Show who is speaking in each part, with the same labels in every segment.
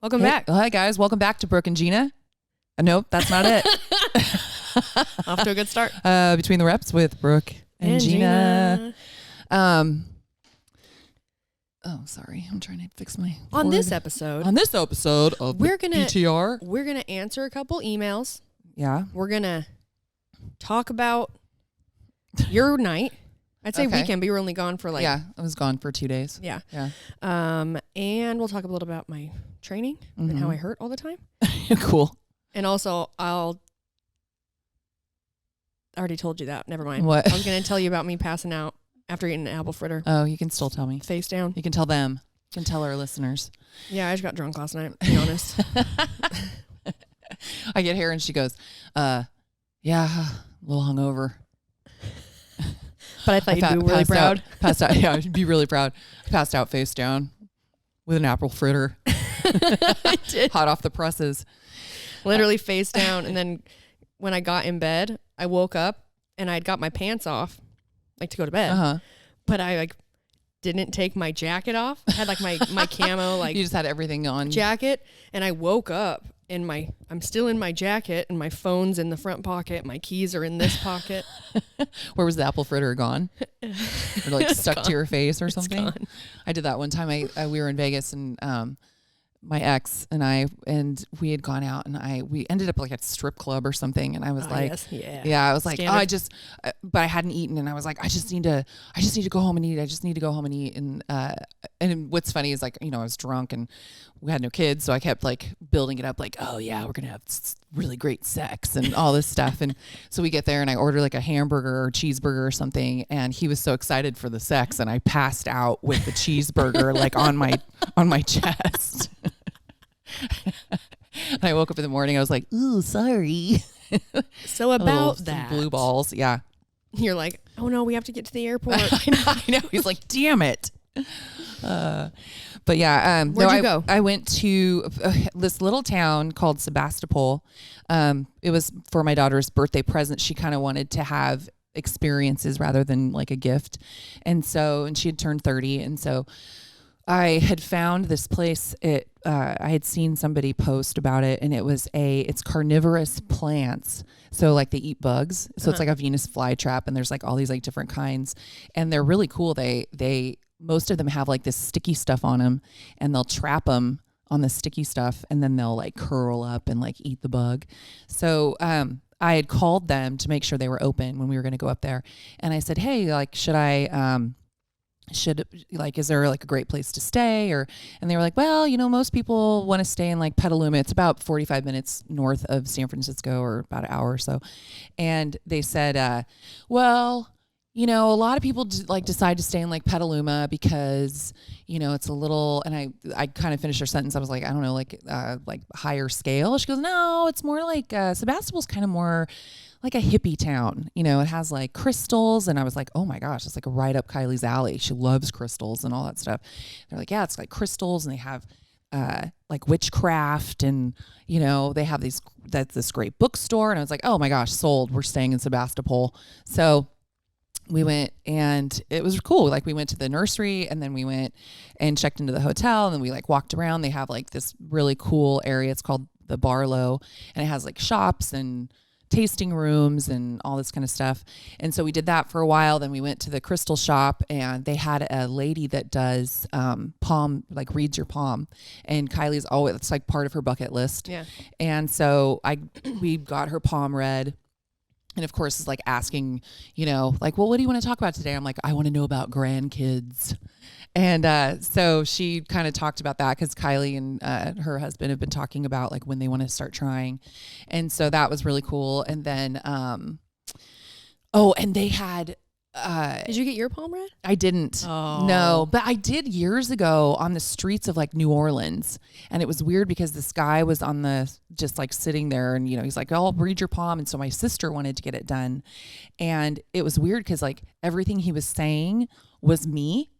Speaker 1: Welcome back.
Speaker 2: Hi, guys. Welcome back to Brooke and Jeanna. Nope, that's not it.
Speaker 1: Off to a good start.
Speaker 2: Between the Reps with Brooke and Jeanna. Oh, sorry. I'm trying to fix my
Speaker 1: On
Speaker 2: cord.
Speaker 1: this episode
Speaker 2: of BTR,
Speaker 1: we're gonna answer a couple emails.
Speaker 2: Yeah.
Speaker 1: We're gonna talk about your night. I'd say weekend, but you were only gone for
Speaker 2: I was gone for 2 days.
Speaker 1: Yeah.
Speaker 2: Yeah.
Speaker 1: And we'll talk a little about my training and how I hurt all the time.
Speaker 2: Cool.
Speaker 1: And also, I already told you that. Never mind.
Speaker 2: What?
Speaker 1: I was going to tell you about me passing out after eating an apple fritter.
Speaker 2: Oh, you can still tell me.
Speaker 1: Face down.
Speaker 2: You can tell them. You can tell our listeners.
Speaker 1: Yeah, I just got drunk last night, to be honest.
Speaker 2: I get here and she goes, yeah, a little hungover.
Speaker 1: But I thought you'd be really proud.
Speaker 2: Passed out. Yeah, I'd be really proud. Passed out face down with an apple fritter.
Speaker 1: I did.
Speaker 2: Hot off the presses.
Speaker 1: Literally face down. And then when I got in bed, I woke up and I'd got my pants off, like to go to bed. But I didn't take my jacket off. I had like my camo
Speaker 2: you just had everything on
Speaker 1: jacket, and I woke up and I'm still in my jacket and my phone's in the front pocket. My keys are in this pocket.
Speaker 2: Where was the apple fritter gone? Or like stuck to your face or something?
Speaker 1: Gone.
Speaker 2: I did that one time. We were in Vegas and my ex and we had gone out and we ended up like at a strip club or something, and I was like,
Speaker 1: yes.
Speaker 2: I was like,
Speaker 1: Standard.
Speaker 2: but I hadn't eaten, and I was like, I just need to go home and eat. I just need to go home and eat. And what's funny is like, I was drunk and we had no kids, so I kept like building it up, like, oh yeah, we're gonna have really great sex and all this stuff. And so we get there and I order like a hamburger or cheeseburger or something, and he was so excited for the sex, and I passed out with the cheeseburger like on my chest. And I woke up in the morning. I was like, "Ooh, sorry."
Speaker 1: So about that,
Speaker 2: blue balls. Yeah.
Speaker 1: You're like, "Oh no, we have to get to the airport."
Speaker 2: I know. He's like, "Damn it." But yeah.
Speaker 1: Where'd you go?
Speaker 2: I went to this little town called Sebastopol. It was for my daughter's birthday present. She kind of wanted to have experiences rather than like a gift, and she had turned 30, and so I had found this place. I had seen somebody post about it, and it's carnivorous plants. So like they eat bugs. So it's like a Venus flytrap, and there's like all these like different kinds, and they're really cool. Most of them have like this sticky stuff on them, and they'll trap them on the sticky stuff, and then they'll like curl up and like eat the bug. So, I had called them to make sure they were open when we were going to go up there. And I said, hey, like, is there like a great place to stay? And they were like, well, most people want to stay in like Petaluma. It's about 45 minutes north of San Francisco, or about an hour or so. And they said, well, a lot of people decide to stay in like Petaluma because, it's a little, and I kind of finished her sentence. I was like, I don't know, like higher scale. She goes, no, it's more like, Sebastopol's kind of more like a hippie town. It has like crystals. And I was like, oh my gosh, it's like right up Kylie's alley. She loves crystals and all that stuff. They're like, yeah, it's like crystals, and they have like witchcraft, and they have this great bookstore. And I was like, oh my gosh, sold. We're staying in Sebastopol. So we went, and it was cool. Like we went to the nursery, and then we went and checked into the hotel, and then we like walked around. They have like this really cool area. It's called the Barlow, and it has like shops and tasting rooms and all this kind of stuff. And so we did that for a while. Then we went to the crystal shop, and they had a lady that does palm, like reads your palm. And Kylie's always, it's like part of her bucket list.
Speaker 1: Yeah. And
Speaker 2: so we got her palm read. And of course, it's like asking, like, well, what do you want to talk about today? I'm like, I want to know about grandkids. And so she kind of talked about that, because Kylie and her husband have been talking about like when they want to start trying. And so that was really cool. And then, and they had...
Speaker 1: did you get your palm read?
Speaker 2: I didn't.
Speaker 1: Oh.
Speaker 2: No, but I did years ago on the streets of like New Orleans. And it was weird because this guy was just like sitting there, and, he's like, oh, I'll read your palm. And so my sister wanted to get it done. And it was weird because like everything he was saying was me.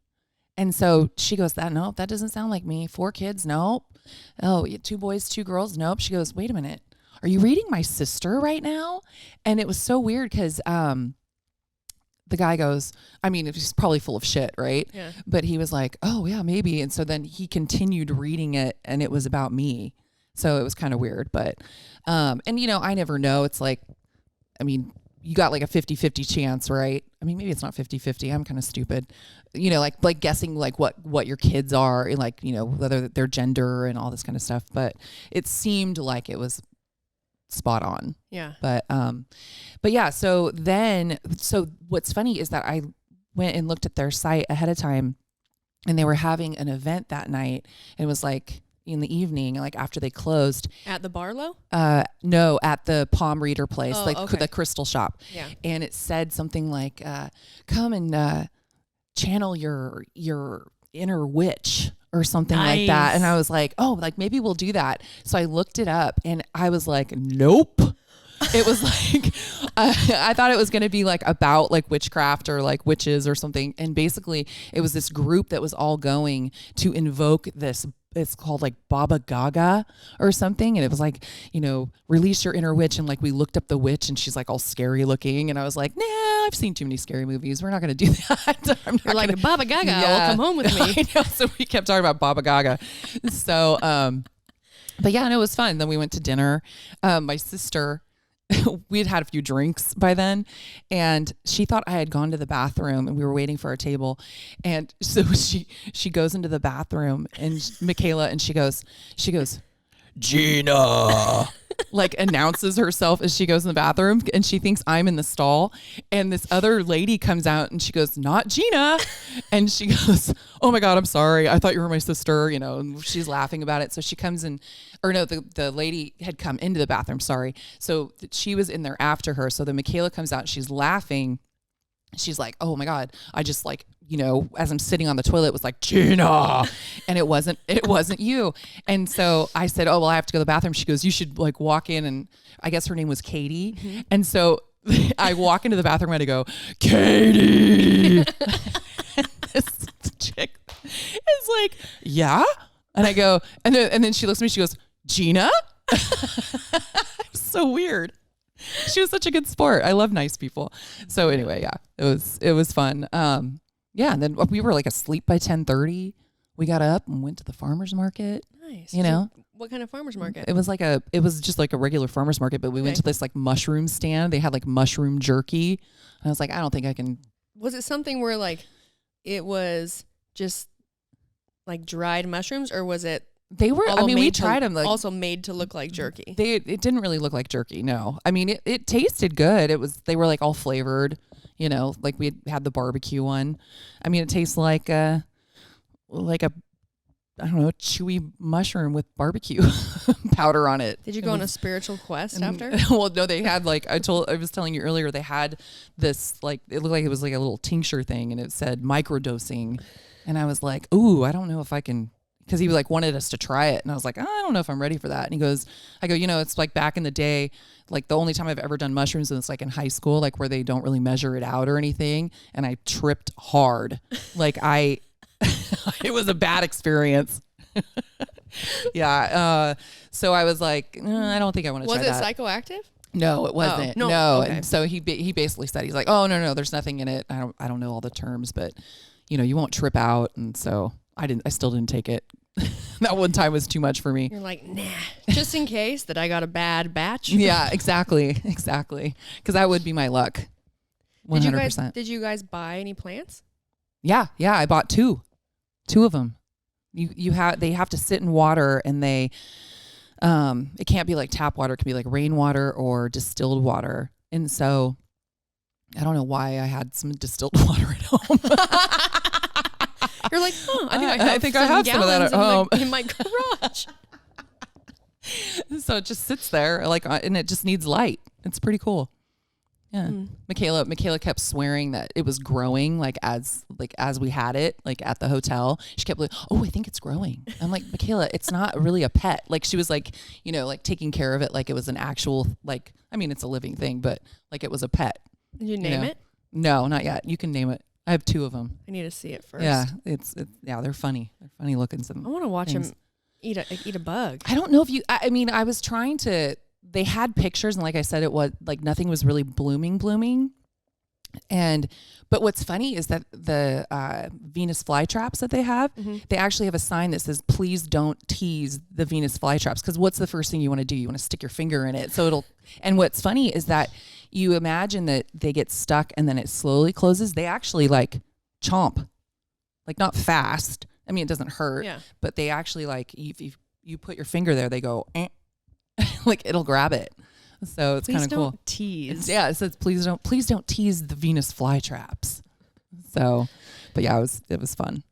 Speaker 2: And so she goes, nope, that doesn't sound like me. 4 kids. Nope. Oh, 2 boys, 2 girls. Nope. She goes, wait a minute. Are you reading my sister right now? And it was so weird because, the guy goes, I mean, he's probably full of shit, right?
Speaker 1: Yeah.
Speaker 2: But he was like, oh yeah, maybe. And so then he continued reading it, and it was about me. So it was kind of weird, but, and I never know. It's like, I mean, you got like a 50-50 chance, right? I mean, maybe it's not 50-50. I'm kind of stupid, like guessing like what your kids are, and like, whether their gender and all this kind of stuff. But it seemed like it was spot on.
Speaker 1: Yeah.
Speaker 2: But yeah. So what's funny is that I went and looked at their site ahead of time, and they were having an event that night. It was like in the evening, like after they closed.
Speaker 1: At the Barlow?
Speaker 2: No, at the palm reader place,
Speaker 1: okay.
Speaker 2: the crystal shop.
Speaker 1: Yeah.
Speaker 2: And it said something like, come and channel your inner witch or something like that. And I was like, oh, like maybe we'll do that. So I looked it up, and I was like, nope. It was like, I thought it was going to be like about like witchcraft or like witches or something. And basically it was this group that was all going to invoke this. It's called like Baba Gaga or something. And it was like, release your inner witch. And like, we looked up the witch, and she's like all scary looking. And I was like, nah, I've seen too many scary movies. We're not going to do that.
Speaker 1: You're like, Baba Gaga will come home with me.
Speaker 2: I know. So we kept talking about Baba Gaga. So, but yeah, and it was fun. Then we went to dinner. My sister, we had a few drinks by then, and she thought I had gone to the bathroom, and we were waiting for our table. And so she goes into the bathroom, and Michaela, and she goes, Jeanna, like announces herself as she goes in the bathroom, and she thinks I'm in the stall. And this other lady comes out, and she goes, not Jeanna. And she goes, oh my God, I'm sorry. I thought you were my sister, and she's laughing about it. So she comes in, or no, the lady had come into the bathroom. Sorry. So she was in there after her. So then Michaela comes out, and she's laughing. She's like, oh my God, I just like, as I'm sitting on the toilet, it was like, Jeanna. And it wasn't you. And so I said, oh, well, I have to go to the bathroom. She goes, you should like walk in. And I guess her name was Katie. Mm-hmm. And so I walk into the bathroom, and I go, Katie. And this chick is like, yeah. And I go, and then she looks at me, she goes, Jeanna. So weird. She was such a good sport. I love nice people. So anyway, yeah, it was fun. Yeah. And then we were like asleep by 10:30. We got up and went to the farmer's market.
Speaker 1: Nice. What kind of farmer's market?
Speaker 2: It was just like a regular farmer's market, but we went to this like mushroom stand. They had like mushroom jerky. And I was like, I don't think I can.
Speaker 1: Was it something where like it was just like dried mushrooms, or was it?
Speaker 2: They were, I mean, we tried them. Like,
Speaker 1: also made to look like jerky.
Speaker 2: It didn't really look like jerky. No. I mean, it tasted good. They were like all flavored, like we had the barbecue one. I mean, it tastes like a, I don't know, chewy mushroom with barbecue powder on it.
Speaker 1: Did you go on a spiritual quest after?
Speaker 2: Well, no, they had like, I was telling you earlier, they had this, like, it looked like it was like a little tincture thing, and it said microdosing. And I was like, ooh, I don't know if I can. Because he like wanted us to try it. And I was like, I don't know if I'm ready for that. And I go, it's like back in the day, like the only time I've ever done mushrooms was like in high school, like where they don't really measure it out or anything. And I tripped hard. Like it was a bad experience. Yeah. So I was like, I don't think I want to try that.
Speaker 1: Was it psychoactive?
Speaker 2: No, it wasn't.
Speaker 1: Oh,
Speaker 2: no.
Speaker 1: Okay.
Speaker 2: And so he basically said, he's like, oh, no, there's nothing in it. I don't know all the terms, but you won't trip out. And so I still didn't take it. That one time was too much for me.
Speaker 1: You're like, nah, just in case that I got a bad batch.
Speaker 2: Yeah, exactly. Because that would be my luck. 100%.
Speaker 1: Did you guys buy any plants?
Speaker 2: Yeah. I bought two of them. They have to sit in water, and they, it can't be like tap water. It can be like rainwater or distilled water. And so I don't know why I had some distilled water at home.
Speaker 1: You're like, I think I have some of that at home in my garage.
Speaker 2: So it just sits there, like, and it just needs light. It's pretty cool. Yeah. Michaela kept swearing that it was growing, like as we had it, like at the hotel. She kept like, oh, I think it's growing. I'm like, Michaela, it's not really a pet. Like she was like, like taking care of it like it was an actual, like, I mean, it's a living thing, but like it was a pet.
Speaker 1: Did you name it?
Speaker 2: No, not yet. You can name it. I have two of them.
Speaker 1: I need to see it first.
Speaker 2: Yeah, they're funny. They're funny looking.
Speaker 1: I want to watch them eat a bug.
Speaker 2: I don't know if I mean, I was trying to. They had pictures, and like I said, it was like nothing was really blooming. But what's funny is that the Venus flytraps that they have, they actually have a sign that says, please don't tease the Venus flytraps. Because what's the first thing you want to do? You want to stick your finger in it. And what's funny is that you imagine that they get stuck and then it slowly closes. They actually like chomp, like not fast. I mean, it doesn't hurt, but they actually like, if you put your finger there, they go, like it'll grab it. So it's kind of cool.
Speaker 1: Tease.
Speaker 2: It says please don't tease the Venus flytraps. So, but yeah, it was fun.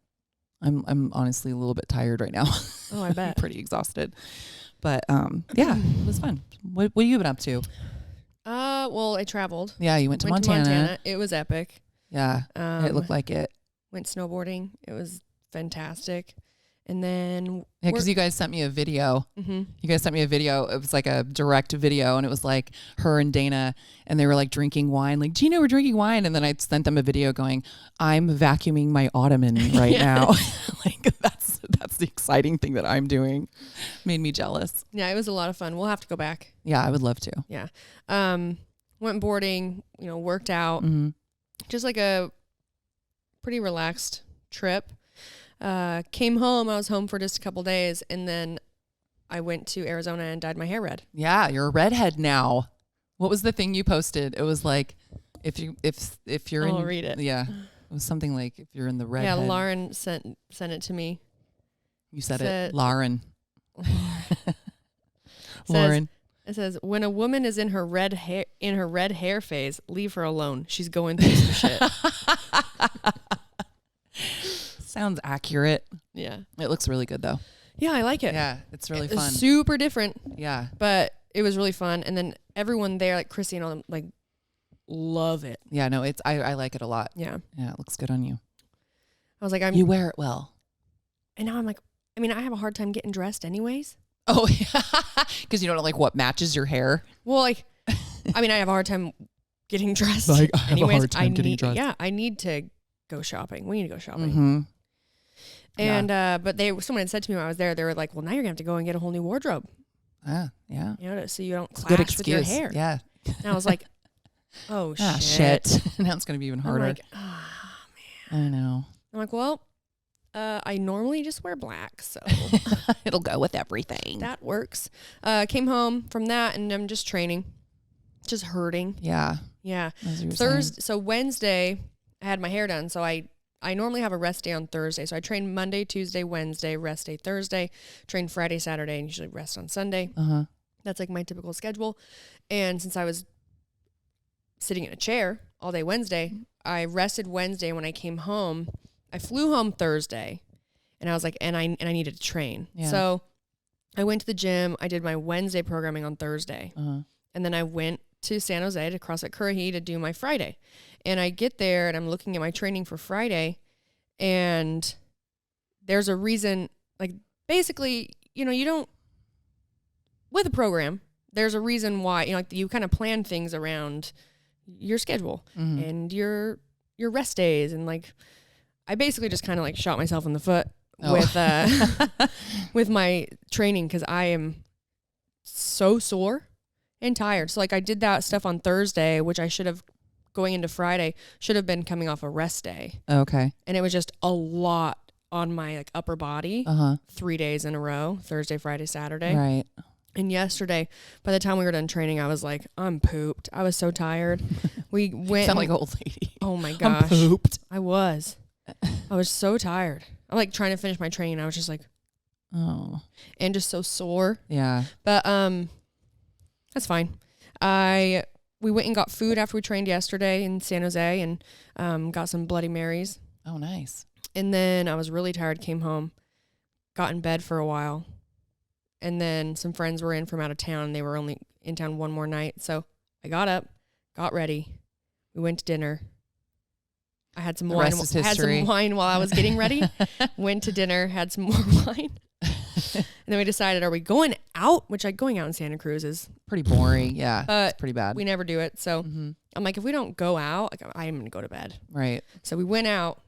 Speaker 2: I'm honestly a little bit tired right now.
Speaker 1: Oh, I bet.
Speaker 2: I'm pretty exhausted. But yeah, it was fun. What have you been up to?
Speaker 1: Well, I traveled.
Speaker 2: Yeah, you went to Montana.
Speaker 1: It was epic.
Speaker 2: Yeah, it looked like it.
Speaker 1: Went snowboarding. It was fantastic. And then
Speaker 2: because you guys sent me a video. You guys sent me a video. It was like a direct video, and it was like her and Dana, and they were like drinking wine. Like, Gina, we're drinking wine, and then I sent them a video going, "I'm vacuuming my ottoman right now." Like that's the exciting thing that I'm doing. Made me jealous.
Speaker 1: Yeah, it was a lot of fun. We'll have to go back.
Speaker 2: Yeah, I would love to.
Speaker 1: Yeah, went boarding. Worked out. Just like a pretty relaxed trip. Came home. I was home for just a couple days, and then I went to Arizona and dyed my hair red. Yeah,
Speaker 2: you're a redhead now. What was the thing you posted? It was like if you're
Speaker 1: I'll read it.
Speaker 2: Yeah, it was something like if you're in the redhead.
Speaker 1: Yeah, Lauren sent it to me.
Speaker 2: You said it, Lauren.
Speaker 1: Lauren. It says, when a woman is in her red hair phase, leave her alone. She's going through some shit.
Speaker 2: Sounds accurate.
Speaker 1: Yeah.
Speaker 2: It looks really good though.
Speaker 1: Yeah, I like it.
Speaker 2: Yeah, it's really fun.
Speaker 1: It's super different.
Speaker 2: Yeah.
Speaker 1: But it was really fun. And then everyone there, like Chrissy and all them, like love it.
Speaker 2: Yeah, no, I like it a lot.
Speaker 1: Yeah.
Speaker 2: Yeah, it looks good on you.
Speaker 1: I was like,
Speaker 2: you wear it well.
Speaker 1: And now I'm like, I have a hard time getting dressed anyways.
Speaker 2: Oh, yeah. Because you don't know like what matches your hair.
Speaker 1: Well, like, I have a hard time getting dressed.
Speaker 2: Like, I have a hard time getting dressed.
Speaker 1: Yeah, I need to go shopping. We need to go shopping. And but someone had said to me when I was there, they were like, well, now you're gonna have to go and get a whole new wardrobe.
Speaker 2: Yeah.
Speaker 1: So you don't clash with your hair.
Speaker 2: Yeah.
Speaker 1: And I was like, oh shit.
Speaker 2: Now it's gonna be even harder.
Speaker 1: I'm like, man.
Speaker 2: I know.
Speaker 1: I'm like, well, I normally just wear black, so
Speaker 2: it'll go with everything.
Speaker 1: That works. Came home from that, and I'm just training, just hurting.
Speaker 2: Yeah.
Speaker 1: Thursday. So Wednesday, I had my hair done. So I normally have a rest day on Thursday. So I train Monday, Tuesday, Wednesday, rest day Thursday, train Friday, Saturday, and usually rest on Sunday. That's like my typical schedule. And since I was sitting in a chair all day Wednesday, I rested Wednesday. When I came home, I flew home Thursday, and I was like, and I needed to train. Yeah. So I went to the gym. I did my Wednesday programming on Thursday. And then I went to San Jose to CrossFit Currahee to do my Friday. And I get there and I'm looking at my training for Friday, and there's a reason, like basically, you don't, with a program, there's a reason why, like you kind of plan things around your schedule and your rest days. And like, I basically just kind of like shot myself in the foot with my training, because I am so sore and tired. So like I did that stuff on Thursday, which I should have, going into Friday, should have been coming off a rest day.
Speaker 2: Okay.
Speaker 1: And it was just a lot on my like upper body 3 days in a row, Thursday, Friday, Saturday.
Speaker 2: Right.
Speaker 1: And yesterday, by the time we were done training, I was like, I'm pooped. I was so tired. We went.
Speaker 2: Sound like an old lady.
Speaker 1: Oh my gosh.
Speaker 2: I'm pooped.
Speaker 1: I was so tired. I'm like trying to finish my training. I was just like,
Speaker 2: oh,
Speaker 1: and just so sore.
Speaker 2: Yeah.
Speaker 1: But that's fine. We went and got food after we trained yesterday in San Jose, and got some Bloody Marys.
Speaker 2: Oh, nice.
Speaker 1: And then I was really tired, came home, got in bed for a while. And then some friends were in from out of town. They were only in town one more night. So I got up, got ready. We went to dinner. I had some wine. I had some wine while I was getting ready. Went to dinner, had some more wine. And then we decided, are we going out? Which going out in Santa Cruz is
Speaker 2: pretty boring. Yeah. It's pretty bad.
Speaker 1: We never do it. So I'm like, if we don't go out, like, I'm going to go to bed.
Speaker 2: Right.
Speaker 1: So we went out,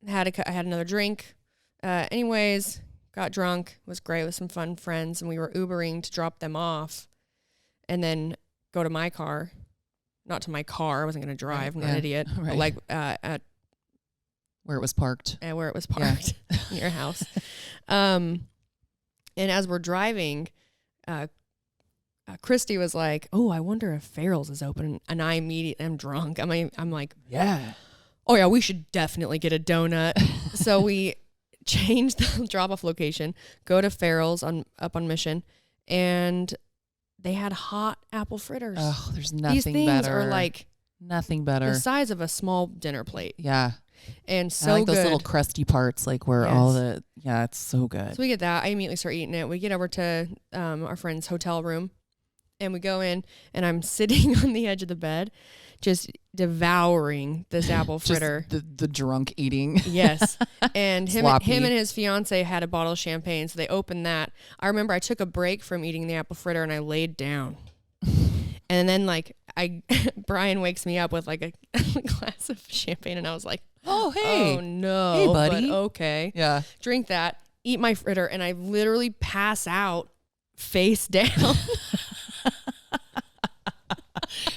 Speaker 1: I had another drink. Anyways, got drunk. It was great with some fun friends. And we were Ubering to drop them off and then go to my car not to my car. I wasn't going to drive. I'm not an idiot.
Speaker 2: Right.
Speaker 1: But like at
Speaker 2: where it was parked.
Speaker 1: Where it was parked near a house. And as we're driving, Christy was like, "Oh, I wonder if Farrell's is open." And I immediately, I'm drunk. I'm like,
Speaker 2: yeah.
Speaker 1: Oh yeah, we should definitely get a donut. So we changed the drop-off location, go to Farrell's up on Mission, and they had hot apple fritters.
Speaker 2: Oh, there's nothing
Speaker 1: These things
Speaker 2: better.
Speaker 1: are like
Speaker 2: nothing better.
Speaker 1: the size of a small dinner plate.
Speaker 2: Yeah.
Speaker 1: And so
Speaker 2: I like
Speaker 1: good.
Speaker 2: those little crusty parts, like where all the, it's so good.
Speaker 1: So we get that. I immediately start eating it. We get over to our friend's hotel room, and we go in, and I'm sitting on the edge of the bed, just devouring this apple fritter.
Speaker 2: the drunk eating.
Speaker 1: Yes. And him and his fiance had a bottle of champagne, so they opened that. I remember I took a break from eating the apple fritter, and I laid down. And then Brian wakes me up with like a glass of champagne, and I was like,
Speaker 2: "Oh, hey.
Speaker 1: Oh no.
Speaker 2: Hey, buddy."
Speaker 1: But okay.
Speaker 2: Yeah.
Speaker 1: Drink that, eat my fritter, and I literally pass out face down.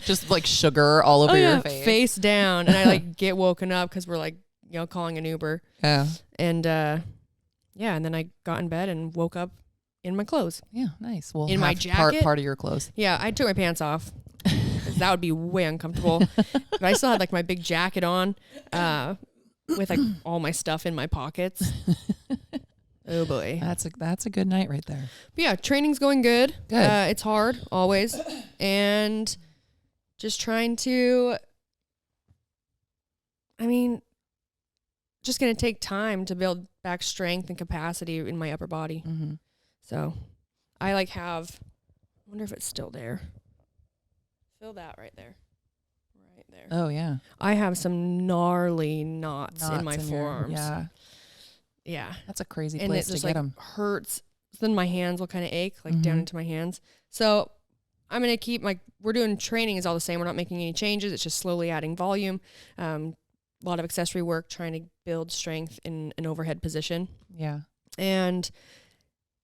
Speaker 2: Just like sugar all over your face.
Speaker 1: Face down. And I like get woken up because we're like, calling an Uber.
Speaker 2: Yeah.
Speaker 1: And and then I got in bed and woke up in my clothes.
Speaker 2: Yeah, nice. Well,
Speaker 1: in my jacket.
Speaker 2: Part of your clothes.
Speaker 1: Yeah, I took my pants off. That would be way uncomfortable. But I still had like my big jacket on with like all my stuff in my pockets. Oh boy.
Speaker 2: That's a good night right there.
Speaker 1: But yeah, training's going good.
Speaker 2: Good.
Speaker 1: It's hard always. And just trying to, just going to take time to build back strength and capacity in my upper body.
Speaker 2: Mm-hmm.
Speaker 1: So I I wonder if it's still there. Feel that right there. Right there.
Speaker 2: Oh, yeah.
Speaker 1: I have some gnarly knots in my forearms.
Speaker 2: Yeah.
Speaker 1: Yeah.
Speaker 2: That's a crazy
Speaker 1: and
Speaker 2: place
Speaker 1: it just
Speaker 2: to get them.
Speaker 1: Hurts. Then my hands will kind of ache, down into my hands. So I'm going to keep we're doing training is all the same. We're not making any changes. It's just slowly adding volume. A lot of accessory work, trying to build strength in an overhead position.
Speaker 2: Yeah.
Speaker 1: And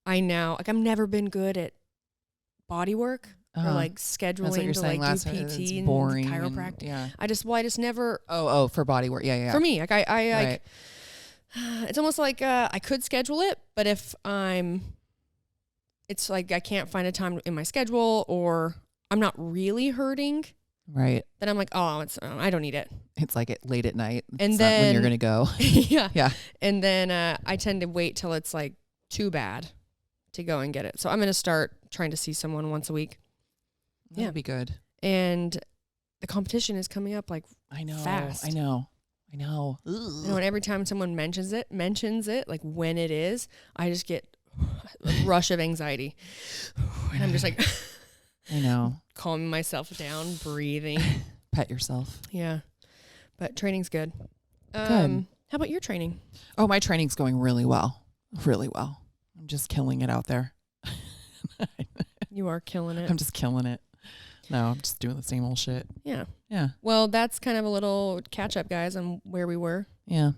Speaker 1: I now, I've never been good at body work or scheduling to do PT and
Speaker 2: boring
Speaker 1: chiropractic.
Speaker 2: Yeah.
Speaker 1: I just never.
Speaker 2: Oh, for body work. Yeah.
Speaker 1: For me, I
Speaker 2: right.
Speaker 1: it's almost like I could schedule it, but if it's like I can't find a time in my schedule or I'm not really hurting.
Speaker 2: Right.
Speaker 1: Then I'm like, I don't need it.
Speaker 2: It's like late at night.
Speaker 1: And
Speaker 2: it's
Speaker 1: then
Speaker 2: not when you're going to go.
Speaker 1: Yeah.
Speaker 2: Yeah.
Speaker 1: And then I tend to wait till it's like too bad to go and get it. So I'm going to start trying to see someone once a week.
Speaker 2: That'd be good.
Speaker 1: And the competition is coming up fast.
Speaker 2: I know.
Speaker 1: And every time someone mentions it, like when it is, I just get a rush of anxiety. And I'm just like,
Speaker 2: I know.
Speaker 1: Calming myself down, breathing.
Speaker 2: Pet yourself.
Speaker 1: Yeah. But training's good.
Speaker 2: Good.
Speaker 1: How about your training?
Speaker 2: Oh, my training's going really well. Really well. I'm just killing it out there.
Speaker 1: You are killing it.
Speaker 2: I'm just killing it. No, I'm just doing the same old shit.
Speaker 1: Yeah.
Speaker 2: Yeah.
Speaker 1: Well, that's kind of a little catch up, guys, on where we were.
Speaker 2: Yeah.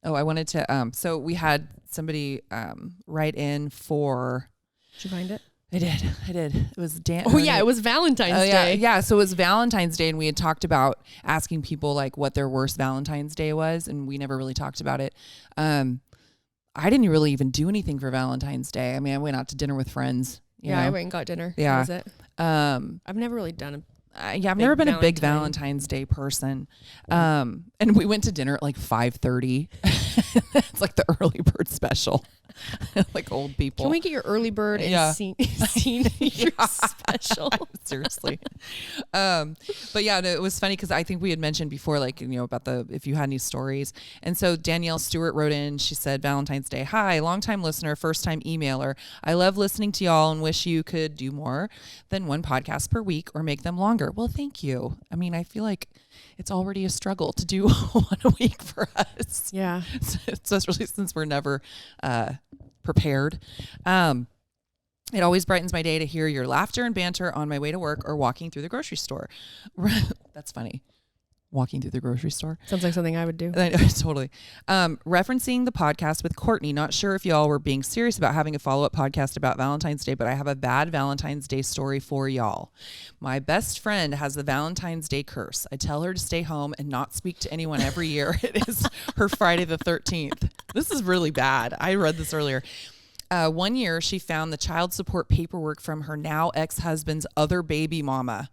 Speaker 2: Oh, I wanted to, so we had somebody write in for.
Speaker 1: Did you find it?
Speaker 2: I did. It was Dan.
Speaker 1: Oh, yeah. It was Valentine's Day.
Speaker 2: Yeah. So it was Valentine's Day, and we had talked about asking people what their worst Valentine's Day was, and we never really talked about it. I didn't really even do anything for Valentine's Day. I mean, I went out to dinner with friends. You know?
Speaker 1: I went and got dinner.
Speaker 2: Yeah.
Speaker 1: That was it. I've never really done
Speaker 2: I've never been a big Valentine's Day person. And we went to dinner at 5:30. It's like the early bird special. Like old people.
Speaker 1: Can we get your early bird and senior special?
Speaker 2: Seriously. But yeah, no, it was funny because I think we had mentioned before, about if you had any stories. And so Danielle Stewart wrote in, she said, Valentine's Day. Hi, longtime listener, first time emailer. I love listening to y'all and wish you could do more than one podcast per week or make them longer. Well, thank you. I mean, I feel like it's already a struggle to do one a week for us.
Speaker 1: Yeah.
Speaker 2: So especially since we're never prepared. It always brightens my day to hear your laughter and banter on my way to work or walking through the grocery store. That's funny. walking through the grocery store.
Speaker 1: Sounds like something I would do.
Speaker 2: I know, totally. Referencing the podcast with Courtney, not sure if y'all were being serious about having a follow-up podcast about Valentine's Day, but I have a bad Valentine's Day story for y'all. My best friend has the Valentine's Day curse. I tell her to stay home and not speak to anyone every year. It is her Friday the 13th. This is really bad. I read this earlier. One year, she found the child support paperwork from her now ex-husband's other baby mama.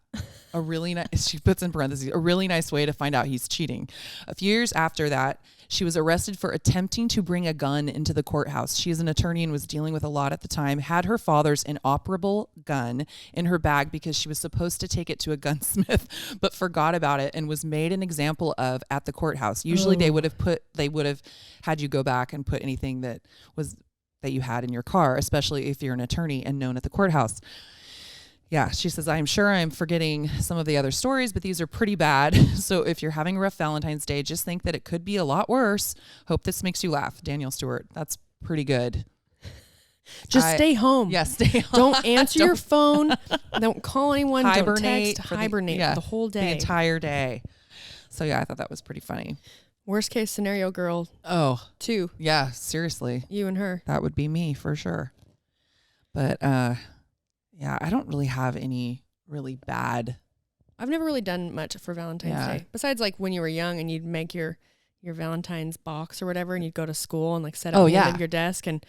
Speaker 2: A really nice, she puts in parentheses, a really nice way to find out he's cheating. A few years after that, she was arrested for attempting to bring a gun into the courthouse. She is an attorney and was dealing with a lot at the time, had her father's inoperable gun in her bag because she was supposed to take it to a gunsmith, but forgot about it and was made an example of at the courthouse. Usually they would have had you go back and put anything that you had in your car, especially if you're an attorney and known at the courthouse. Yeah, she says, I'm sure I'm forgetting some of the other stories, but these are pretty bad. So if you're having a rough Valentine's Day, just think that it could be a lot worse. Hope this makes you laugh. Daniel Stewart. That's pretty good.
Speaker 1: Just stay home.
Speaker 2: Yeah, stay home.
Speaker 1: Don't answer your phone. Don't call anyone.
Speaker 2: Hibernate.
Speaker 1: Don't text. Hibernate the whole day.
Speaker 2: The entire day. So yeah, I thought that was pretty funny.
Speaker 1: Worst case scenario, girl.
Speaker 2: Oh.
Speaker 1: 2.
Speaker 2: Yeah, seriously.
Speaker 1: You and her.
Speaker 2: That would be me for sure. But yeah, I don't really have any really bad.
Speaker 1: I've never really done much for Valentine's Day. Besides like when you were young and you'd make your Valentine's box or whatever and you'd go to school and like set up at your desk and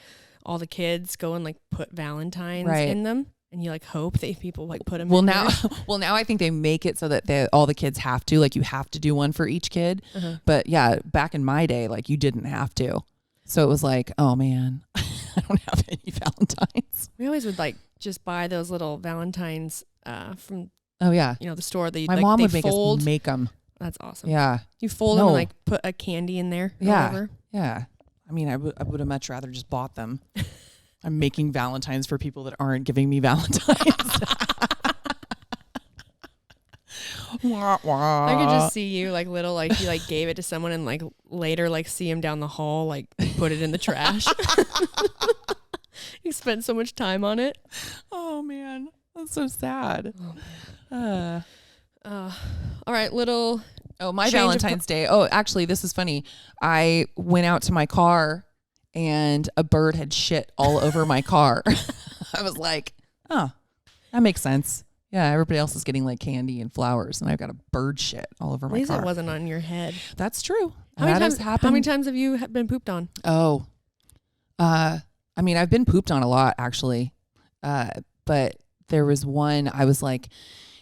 Speaker 1: all the kids go and like put Valentines in them and you like hope that people like put them in there.
Speaker 2: Now I think they make it so that all the kids have to, like you have to do one for each kid. But yeah, back in my day, like you didn't have to. So it was like, oh man, I don't have any Valentines.
Speaker 1: We always would like just buy those little Valentines from the store that
Speaker 2: my
Speaker 1: like,
Speaker 2: mom would make them.
Speaker 1: That's awesome.
Speaker 2: Yeah,
Speaker 1: you fold them and like put a candy in there.
Speaker 2: Yeah, yeah. I mean, I would have much rather just bought them. I'm making Valentines for people that aren't giving me Valentines.
Speaker 1: I could just see you like little, like you like gave it to someone and like later like see him down the hall, like put it in the trash. You spent so much time on it.
Speaker 2: Oh man, that's so sad.
Speaker 1: All right, little.
Speaker 2: Oh, my Valentine's Day. Oh, actually, this is funny. I went out to my car and a bird had shit all over my car. I was like, oh, that makes sense. Yeah, everybody else is getting like candy and flowers, and I've got a bird shit all over my car.
Speaker 1: At least it wasn't on your head.
Speaker 2: That's true.
Speaker 1: How many times have you been pooped on?
Speaker 2: Oh, I mean, I've been pooped on a lot actually, but there was one I was like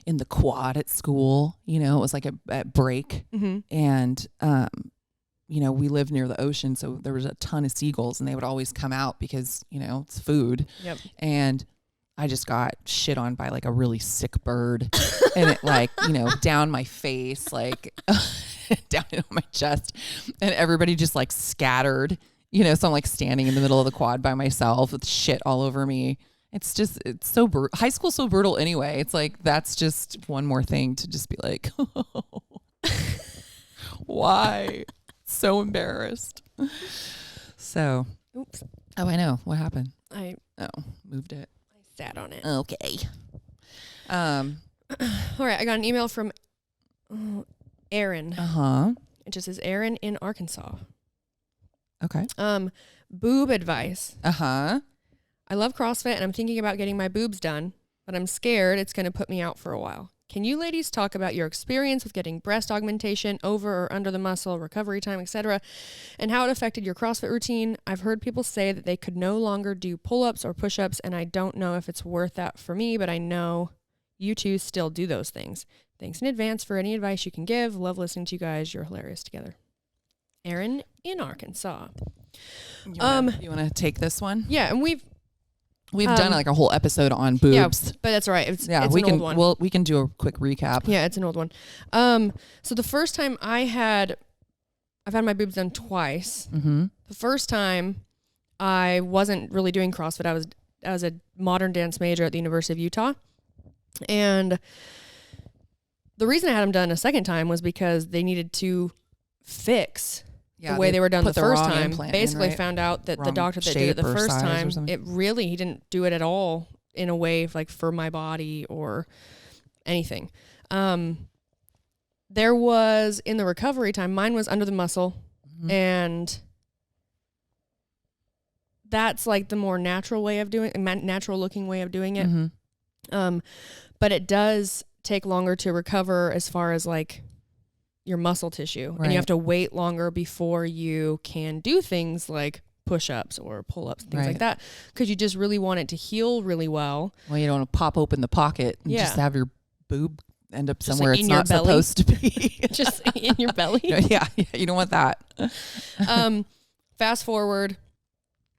Speaker 2: in the quad at school. You know, it was like at break, and you know, we live near the ocean, so there was a ton of seagulls, and they would always come out because you know it's food.
Speaker 1: Yep.
Speaker 2: And I just got shit on by like a really sick bird and it like, you know, down my face, like down on my chest, and everybody just like scattered, you know, so I'm like standing in the middle of the quad by myself with shit all over me. It's so brutal. High school's so brutal anyway. It's like, that's just one more thing to just be like, why? So embarrassed. So,
Speaker 1: oops.
Speaker 2: Oh, I know. What happened? Moved it.
Speaker 1: Sat on it.
Speaker 2: Okay.
Speaker 1: All right. I got an email from Aaron. It just says Aaron in Arkansas.
Speaker 2: Okay.
Speaker 1: Boob advice.
Speaker 2: I
Speaker 1: love CrossFit and I'm thinking about getting my boobs done, but I'm scared it's going to put me out for a while. Can you ladies talk about your experience with getting breast augmentation over or under the muscle, recovery time, etc., and how it affected your CrossFit routine? I've heard people say that they could no longer do pull-ups or push-ups, and I don't know if it's worth that for me, but I know you two still do those things. Thanks in advance for any advice you can give. Love listening to you guys. You're hilarious together. Aaron in Arkansas.
Speaker 2: You want to take this one?
Speaker 1: Yeah, and we've
Speaker 2: done like a whole episode on boobs.
Speaker 1: Yeah, but that's all right. It's an old one.
Speaker 2: Well, we can do a quick recap.
Speaker 1: Yeah, it's an old one. So the first time I've had my boobs done twice.
Speaker 2: Mm-hmm.
Speaker 1: The first time I wasn't really doing CrossFit. I was a modern dance major at the University of Utah. And the reason I had them done a second time was because they needed to fix the way they were done the first time. Basically found out that the doctor that did it the first time, he didn't do it at all in a way like for my body or anything. there was, in the recovery time, mine was under the muscle, and that's like the more natural way of doing, natural looking way of doing it. But it does take longer to recover as far as like your muscle tissue, and you have to wait longer before you can do things like push-ups or pull-ups and things like that, because you just really want it to heal really well.
Speaker 2: Well, you don't want to pop open the pocket and just have your boob end up somewhere
Speaker 1: like
Speaker 2: it's not supposed to be.
Speaker 1: Just in your belly.
Speaker 2: Yeah, you don't want that.
Speaker 1: Fast forward,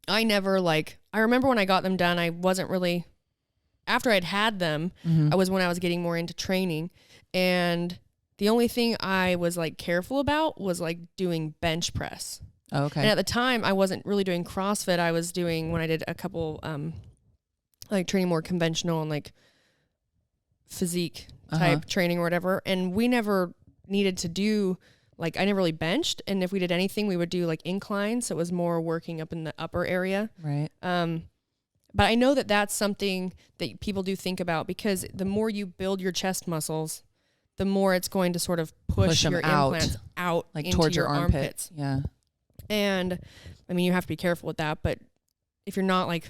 Speaker 1: I remember when I got them done, I wasn't really, after I'd had them, I was when I was getting more into training, and the only thing I was like careful about was like doing bench press.
Speaker 2: Oh, okay.
Speaker 1: And at the time, I wasn't really doing CrossFit. I was doing, when I did a couple, like training more conventional and like physique type training or whatever. And we never needed to do, like, I never really benched. And if we did anything, we would do like inclines. So it was more working up in the upper area.
Speaker 2: Right.
Speaker 1: But I know that that's something that people do think about, because the more you build your chest muscles, the more it's going to sort of push your implants out
Speaker 2: like
Speaker 1: into
Speaker 2: towards
Speaker 1: your
Speaker 2: armpits. Yeah.
Speaker 1: And I mean, you have to be careful with that, but if you're not like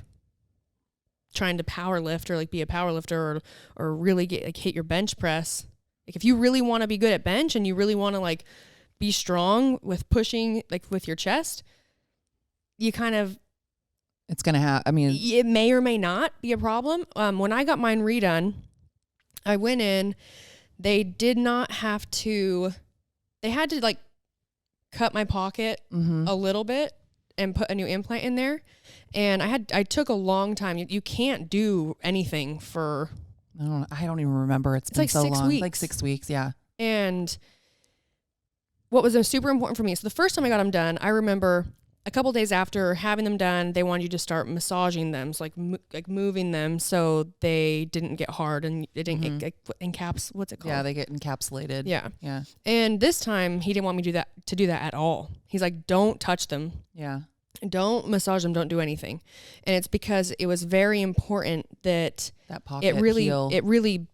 Speaker 1: trying to power lift or like be a power lifter or really get like hit your bench press, like if you really want to be good at bench and you really want to like be strong with pushing like with your chest, you kind of,
Speaker 2: it's going to have, I mean,
Speaker 1: it may or may not be a problem. When I got mine redone, I went in, they did not have to, they had to like cut my pocket a little bit and put a new implant in there. And I took a long time. You can't do anything for,
Speaker 2: I don't even remember. It's been
Speaker 1: like
Speaker 2: so
Speaker 1: 6
Speaker 2: long.
Speaker 1: weeks.
Speaker 2: Like 6 weeks. Yeah.
Speaker 1: And what was super important for me, so the first time I got them done, I remember a couple days after having them done, they wanted you to start massaging them, so like moving them so they didn't get hard and it didn't get what's it called?
Speaker 2: Yeah, they get encapsulated.
Speaker 1: Yeah.
Speaker 2: Yeah.
Speaker 1: And this time he didn't want me to do that at all. He's like, don't touch them.
Speaker 2: Yeah.
Speaker 1: Don't massage them, don't do anything. And it's because it was very important that
Speaker 2: pocket
Speaker 1: it really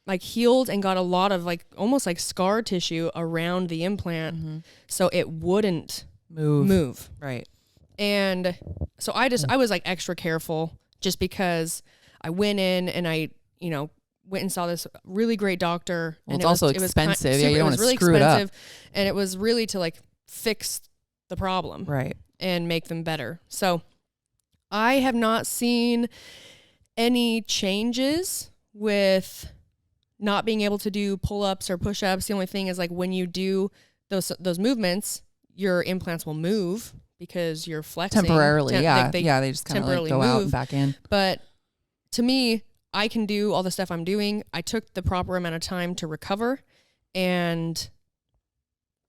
Speaker 1: like healed and got a lot of like almost like scar tissue around the implant so it wouldn't move.
Speaker 2: Right.
Speaker 1: And so I was like extra careful just because I went in and I, went and saw this really great doctor.
Speaker 2: Well,
Speaker 1: and
Speaker 2: it's also expensive. You don't want to screw it up.
Speaker 1: And it was really to like fix the problem.
Speaker 2: Right.
Speaker 1: And make them better. So I have not seen any changes with not being able to do pull-ups or push-ups. The only thing is like when you do those movements, your implants will move because you're flexing.
Speaker 2: Temporarily, they just kind of like go out and back in.
Speaker 1: But to me, I can do all the stuff I'm doing. I took the proper amount of time to recover, and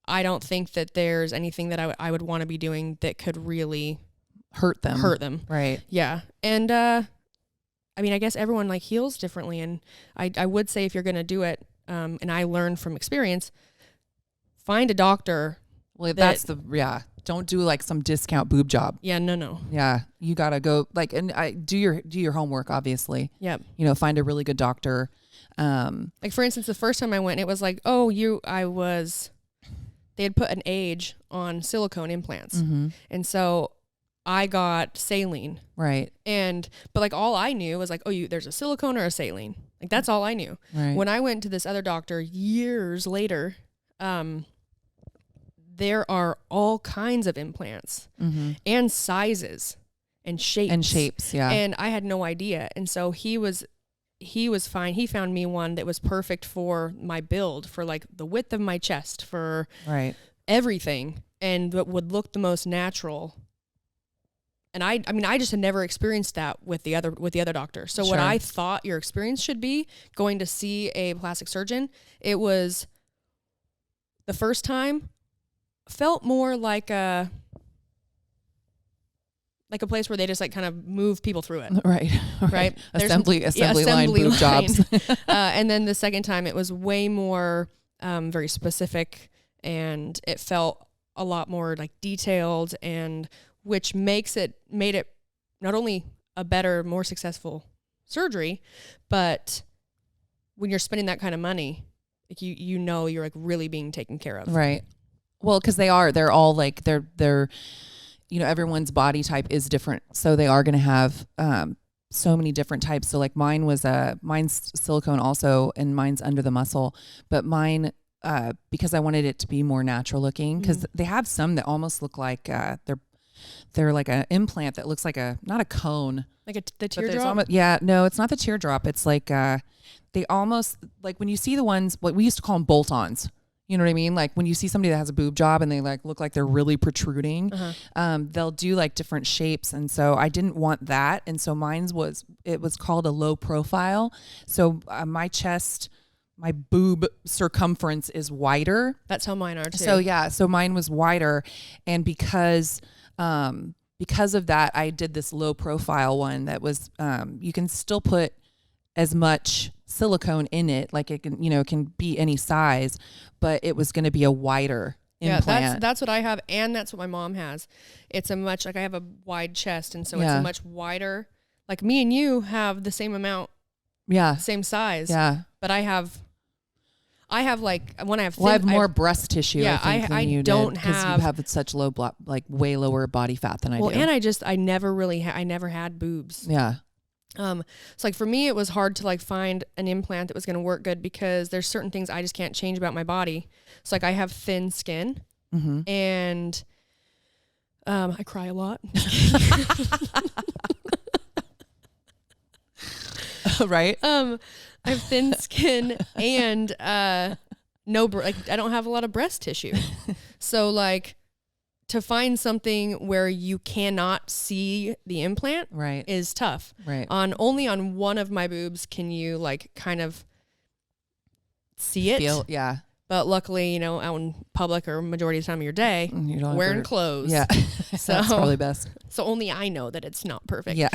Speaker 1: I don't think that there's anything that I would want to be doing that could really
Speaker 2: hurt them. Right.
Speaker 1: Yeah. And I mean, I guess everyone like heals differently, and I would say if you're going to do it, and I learned from experience, find a doctor.
Speaker 2: Well, don't do like some discount boob job.
Speaker 1: Yeah, no.
Speaker 2: Yeah, you gotta go like, and do your homework, obviously.
Speaker 1: Yep.
Speaker 2: Find a really good doctor.
Speaker 1: Like for instance, the first time I went, it was like, they had put an age on silicone implants, and so I got saline.
Speaker 2: Right.
Speaker 1: But like all I knew was like, there's a silicone or a saline. Like that's all I knew.
Speaker 2: Right.
Speaker 1: When I went to this other doctor years later, there are all kinds of implants and sizes and shapes.
Speaker 2: Yeah.
Speaker 1: And I had no idea. And so he was fine. He found me one that was perfect for my build, for like the width of my chest, for everything, and that would look the most natural. And I mean, I just had never experienced that with the other doctor. So what I thought your experience should be going to see a plastic surgeon, it was the first time felt more like a place where they just like kind of move people through it. Right.
Speaker 2: Assembly line boob jobs.
Speaker 1: And then the second time it was way more very specific, and it felt a lot more like detailed, and which made it not only a better, more successful surgery, but when you're spending that kind of money, like you're like really being taken care of.
Speaker 2: Right. Well, because they're all like they're everyone's body type is different, so they are going to have so many different types. So like mine's silicone also, and mine's under the muscle, but mine because I wanted it to be more natural looking, because they have some that almost look like they're like an implant that looks like not a cone,
Speaker 1: like the teardrop.
Speaker 2: No, it's not the teardrop. It's like they almost, like when you see the ones, what we used to call them bolt-ons. You know what I mean? Like when you see somebody that has a boob job and they like look like they're really protruding, they'll do like different shapes. And so I didn't want that. And so it was called a low profile. So my chest, my boob circumference is wider.
Speaker 1: That's how mine are too.
Speaker 2: So mine was wider. And because of that, I did this low profile one that was, you can still put as much silicone in it, like it can, it can be any size, but it was going to be a wider implant.
Speaker 1: Yeah, that's what I have, and that's what my mom has. It's I have a wide chest, and so it's a much wider. Like me and you have the same amount, same size.
Speaker 2: Yeah,
Speaker 1: but I have like when I have thin,
Speaker 2: I have more breast tissue.
Speaker 1: Yeah,
Speaker 2: I think, than you
Speaker 1: don't
Speaker 2: did, because you have such low like way lower body fat than I do.
Speaker 1: Well, and I never had boobs.
Speaker 2: Yeah.
Speaker 1: So like for me, it was hard to like find an implant that was going to work good, because there's certain things I just can't change about my body. So like I have thin skin, and I cry a lot.
Speaker 2: Right.
Speaker 1: I have thin skin and I don't have a lot of breast tissue. So like to find something where you cannot see the implant is tough.
Speaker 2: Right.
Speaker 1: Only on one of my boobs can you like kind of see it.
Speaker 2: Yeah.
Speaker 1: But luckily, out in public or majority of the time of your day, wearing clothes.
Speaker 2: Yeah.
Speaker 1: So
Speaker 2: that's probably best.
Speaker 1: So only I know that it's not perfect.
Speaker 2: Yeah.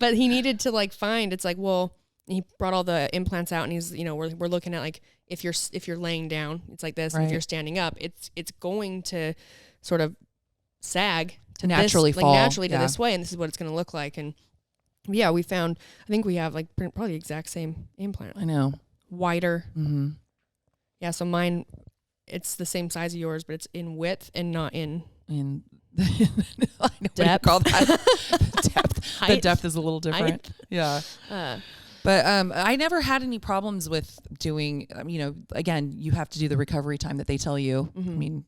Speaker 1: But he needed to like find, it's like, well, he brought all the implants out, and he's, we're looking at like, if you're laying down, it's like this. And if you're standing up, it's going to sort of sag to
Speaker 2: naturally
Speaker 1: this,
Speaker 2: fall.
Speaker 1: Like naturally to this way. And this is what it's going to look like. And yeah, I think we have like probably the exact same implant.
Speaker 2: I know.
Speaker 1: Wider. Mm-hmm. Yeah. So mine, it's the same size as yours, but it's in width and not in
Speaker 2: I know depth. What do you call that? Depth. The depth is a little different. Yeah. But I never had any problems with doing, again, you have to do the recovery time that they tell you. I mean,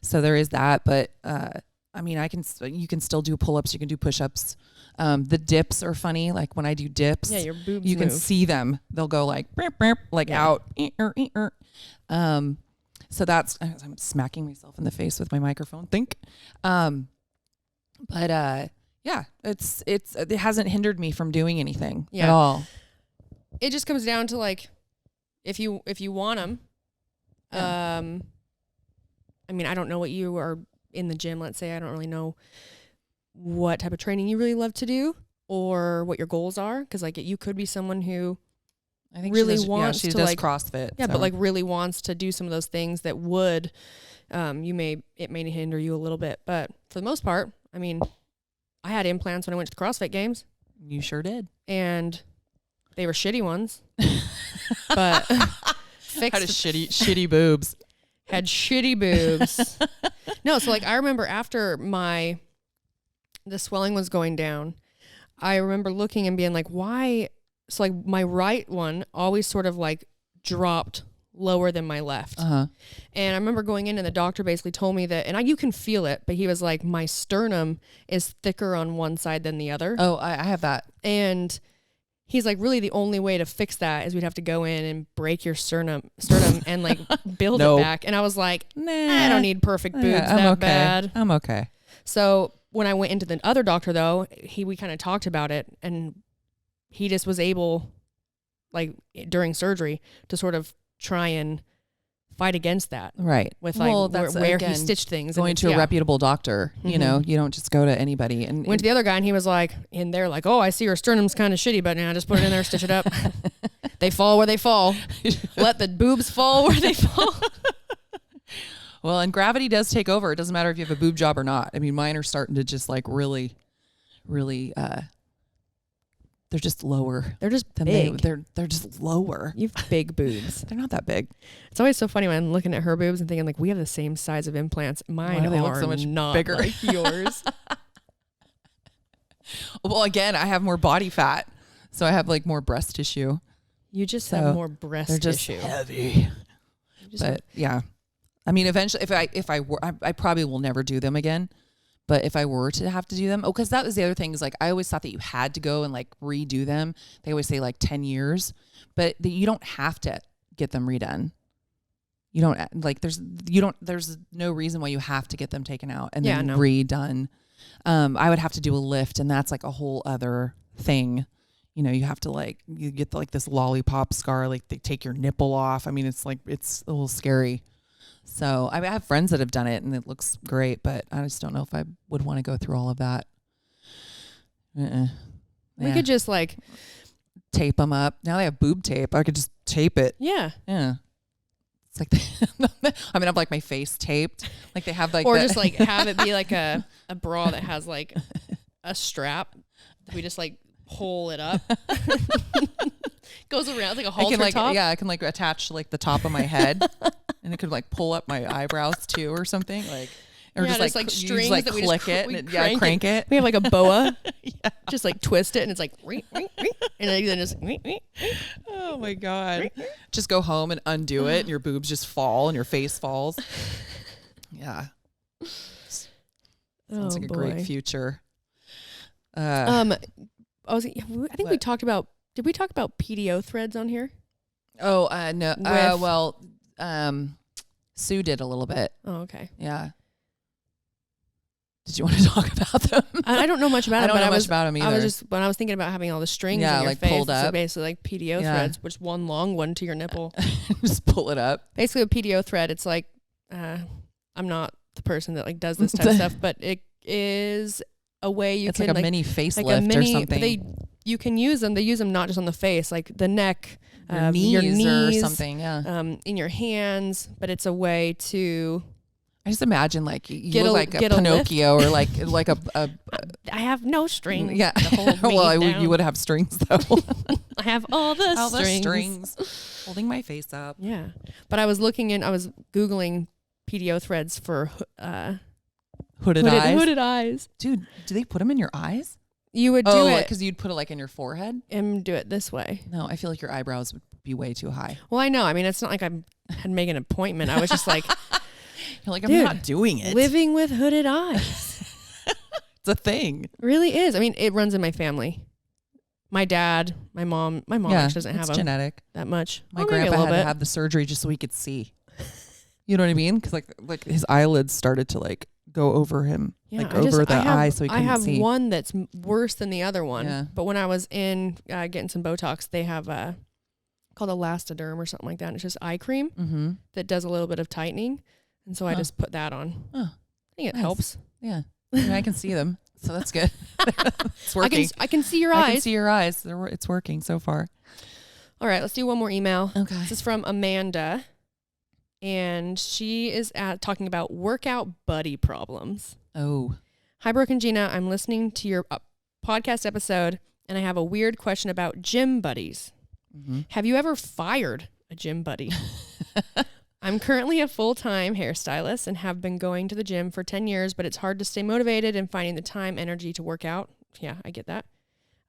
Speaker 2: so there is that. But you can still do pull-ups. You can do push-ups. The dips are funny. Like when I do dips,
Speaker 1: your boobs
Speaker 2: you can see them. They'll go like, out. So I'm smacking myself in the face with my microphone. Yeah, it hasn't hindered me from doing anything at all.
Speaker 1: It just comes down to like, if you want them, I don't know what you are in the gym. Let's say I don't really know what type of training you really love to do or what your goals are, because like you could be someone who
Speaker 2: I think
Speaker 1: really
Speaker 2: wants
Speaker 1: to
Speaker 2: does
Speaker 1: like
Speaker 2: CrossFit.
Speaker 1: Yeah, so. But like really wants to do some of those things that would, it may hinder you a little bit, but for the most part, I had implants when I went to the CrossFit Games.
Speaker 2: You sure did.
Speaker 1: And they were shitty ones, but
Speaker 2: fixed. Had shitty boobs.
Speaker 1: Had shitty boobs. No, so like I remember after the swelling was going down, I remember looking and being like, why? So like my right one always sort of like dropped lower than my left. And I remember going in and the doctor basically told me that, and you can feel it, but he was like, my sternum is thicker on one side than the other.
Speaker 2: Oh, I have that.
Speaker 1: And he's like, really the only way to fix that is we'd have to go in and break your sternum and like build it back. And I was like, nah, I don't need perfect boobs bad.
Speaker 2: I'm okay.
Speaker 1: So when I went into the other doctor though, we kind of talked about it, and he just was able, like during surgery, to sort of try and fight against that.
Speaker 2: Right.
Speaker 1: With like where he stitched things.
Speaker 2: Going to a reputable doctor, you don't just go to anybody. And
Speaker 1: went to the other guy and he was like, in there like, oh, I see your sternum's kind of shitty, but now just put it in there, stitch it up. They fall where they fall. Let the boobs fall where they fall.
Speaker 2: Well, and gravity does take over. It doesn't matter if you have a boob job or not. Mine are starting to just like really, really, they're just lower.
Speaker 1: They're just
Speaker 2: than
Speaker 1: big.
Speaker 2: They're just lower.
Speaker 1: You have big boobs.
Speaker 2: They're not that big.
Speaker 1: It's always so funny when I'm looking at her boobs and thinking like, we have the same size of implants. Mine
Speaker 2: they
Speaker 1: are
Speaker 2: look so much
Speaker 1: not
Speaker 2: bigger?
Speaker 1: like yours.
Speaker 2: Well, again, I have more body fat, so I have like more breast tissue.
Speaker 1: You just have more breast
Speaker 2: they're just
Speaker 1: tissue.
Speaker 2: Heavy. But yeah, I mean, eventually, if I were, I probably will never do them again. But if I were to have to do them, because that was the other thing is like, I always thought that you had to go and like redo them. They always say like 10 years, but you don't have to get them redone. You don't like, there's no reason why you have to get them taken out and then redone. I would have to do a lift, and that's like a whole other thing. You know, you have to like, you get like this lollipop scar, like they take your nipple off. I mean, it's like, it's a little scary. So I have friends that have done it and it looks great, but I just don't know if I would want to go through all of that.
Speaker 1: We could just like
Speaker 2: tape them up. Now they have boob tape. I could just tape it.
Speaker 1: Yeah.
Speaker 2: Yeah. It's like, I mean, I've like my face taped. Like they have like,
Speaker 1: or just like have it be like a bra that has like a strap. We just like pull it up. Goes around like a halter top.
Speaker 2: Yeah, I can like attach like the top of my head, and it could like pull up my eyebrows too, or something like. Or just like strings, you just like that we click it, and crank it.
Speaker 1: We have like a boa, just like twist it, and it's like, and then just.
Speaker 2: Oh my god! Just go home and undo it, and your boobs just fall, and your face falls. Yeah, sounds like a great future.
Speaker 1: I think we talked about. Did we talk about PDO threads on here?
Speaker 2: Oh no. Well, Sue did a little bit.
Speaker 1: Oh, okay.
Speaker 2: Yeah. Did you want to talk about them?
Speaker 1: I don't know much about them.
Speaker 2: I don't know much about them either.
Speaker 1: I was just when I was thinking about having all the strings in your
Speaker 2: like
Speaker 1: face,
Speaker 2: pulled up.
Speaker 1: so basically like PDO threads, which one long one to your nipple.
Speaker 2: Just pull it up.
Speaker 1: Basically, a PDO thread. It's like I'm not the person that like does this type of stuff, but it is a way you can
Speaker 2: like a mini facelift or something.
Speaker 1: You can use them. They use them not just on the face, like the neck,
Speaker 2: your knees or something. Yeah.
Speaker 1: In your hands, but it's a way to.
Speaker 2: I just imagine like you look like a Pinocchio or like a
Speaker 1: I have no strings.
Speaker 2: Yeah.
Speaker 1: To hold me
Speaker 2: well,
Speaker 1: down.
Speaker 2: you would have strings though.
Speaker 1: I have all the
Speaker 2: strings holding my face up.
Speaker 1: Yeah, but I was Googling PDO threads for
Speaker 2: hooded eyes.
Speaker 1: Hooded eyes.
Speaker 2: Dude, do they put them in your eyes?
Speaker 1: You would do it
Speaker 2: because you'd put it like in your forehead
Speaker 1: and do it this way.
Speaker 2: No, I feel like your eyebrows would be way too high.
Speaker 1: Well, I know. I mean, it's not like I had to make an appointment. I was just like.
Speaker 2: You're like, I'm not doing it.
Speaker 1: Living with hooded eyes.
Speaker 2: It's a thing.
Speaker 1: It really is. I mean, it runs in my family. My dad, my mom actually doesn't have
Speaker 2: genetic
Speaker 1: that much.
Speaker 2: My grandpa had to have the surgery just so he could see. You know what I mean? Because like his eyelids started to like go over him, over the eye, so he couldn't see.
Speaker 1: I have one that's worse than the other one.
Speaker 2: Yeah.
Speaker 1: But when I was in getting some Botox, they have called Elastoderm or something like that. And it's just eye cream that does a little bit of tightening. And so I just put that on. I think it helps.
Speaker 2: Yeah. I mean, I can see them. So that's good. It's working.
Speaker 1: I can see your eyes.
Speaker 2: I can see your eyes. It's working so far.
Speaker 1: All right. Let's do one more email.
Speaker 2: Okay.
Speaker 1: This is from Amanda. And she is talking about workout buddy problems.
Speaker 2: Oh.
Speaker 1: Hi, Brooke and Jeanna. I'm listening to your podcast episode, and I have a weird question about gym buddies. Mm-hmm. Have you ever fired a gym buddy? I'm currently a full-time hairstylist and have been going to the gym for 10 years, but it's hard to stay motivated and finding the time, energy to work out. Yeah, I get that.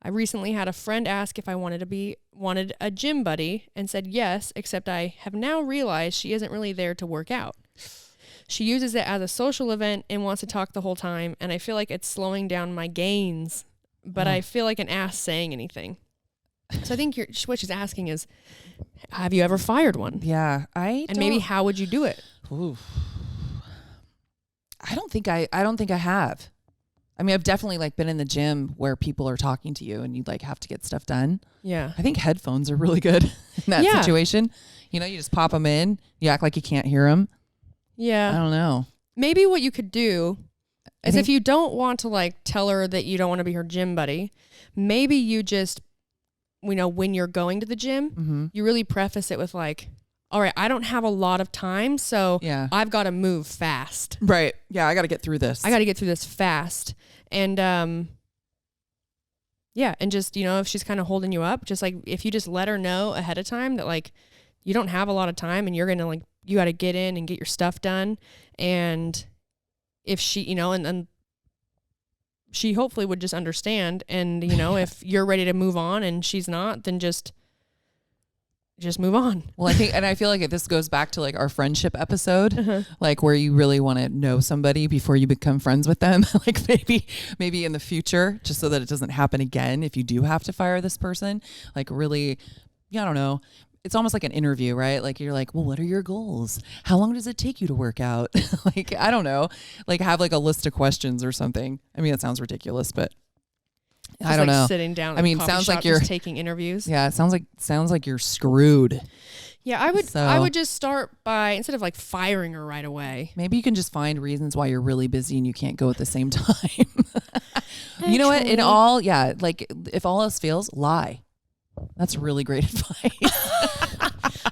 Speaker 1: I recently had a friend ask if I wanted a gym buddy and said yes, except I have now realized she isn't really there to work out. She uses it as a social event and wants to talk the whole time, and I feel like it's slowing down my gains, but I feel like an ass saying anything. So I think what she's asking is, have you ever fired one?
Speaker 2: Yeah,
Speaker 1: maybe how would you do it?
Speaker 2: Ooh. I don't think I have. I mean, I've definitely like been in the gym where people are talking to you and you like have to get stuff done.
Speaker 1: Yeah.
Speaker 2: I think headphones are really good in that situation. You know, you just pop them in, you act like you can't hear them.
Speaker 1: Yeah.
Speaker 2: I don't know.
Speaker 1: Maybe what you could do is if you don't want to like tell her that you don't want to be her gym buddy, maybe you just, when you're going to the gym, you really preface it with like, all right, I don't have a lot of time, so I've got to move fast.
Speaker 2: Right. Yeah, I got to get through this.
Speaker 1: I got to get through this fast. And Yeah. And just, if she's kind of holding you up, just like if you just let her know ahead of time that like you don't have a lot of time and you're going to like, you got to get in and get your stuff done. And if she, and she hopefully would just understand. And, if you're ready to move on and she's not, then just move on. Well,
Speaker 2: I feel like this goes back to like our friendship episode, like where you really want to know somebody before you become friends with them. Like maybe in the future, just so that it doesn't happen again. If you do have to fire this person, like really, I don't know. It's almost like an interview, right? Like you're like, well, what are your goals? How long does it take you to work out? Like, I don't know, like have like a list of questions or something. I mean, it sounds ridiculous, but I don't know.
Speaker 1: Sitting down.
Speaker 2: I mean, sounds like you're
Speaker 1: taking interviews.
Speaker 2: Yeah, it sounds like you're screwed.
Speaker 1: Yeah, I would just start by, instead of like firing her right away.
Speaker 2: Maybe you can just find reasons why you're really busy and you can't go at the same time. You know what? Like if all else fails, lie. That's really great advice.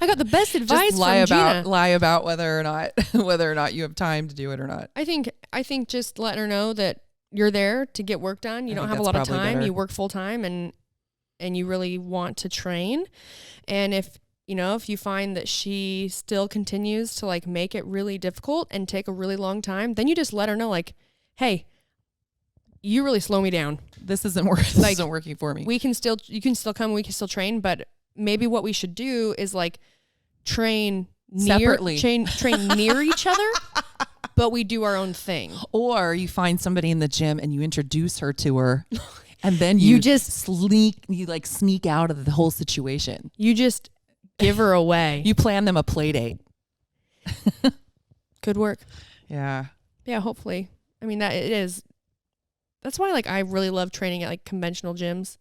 Speaker 1: I got the best advice
Speaker 2: just lie
Speaker 1: from Jeanna.
Speaker 2: Lie about whether or not you have time to do it or not.
Speaker 1: I think just let her know that you're there to get work done. You don't have a lot of time.
Speaker 2: Better.
Speaker 1: You work full time and you really want to train. And if you find that she still continues to like make it really difficult and take a really long time, then you just let her know like, hey, you really slow me down.
Speaker 2: This isn't working. This isn't working for me.
Speaker 1: You can still come. We can still train, but maybe what we should do is like train
Speaker 2: separately,
Speaker 1: train near each other, but we do our own thing.
Speaker 2: Or you find somebody in the gym and you introduce her to her, and then you just sneak out of the whole situation.
Speaker 1: You just give her away.
Speaker 2: You plan them a play date.
Speaker 1: Could work.
Speaker 2: Yeah.
Speaker 1: Yeah. Hopefully. I mean, that it is. That's why, like, I really love training at, like, conventional gyms.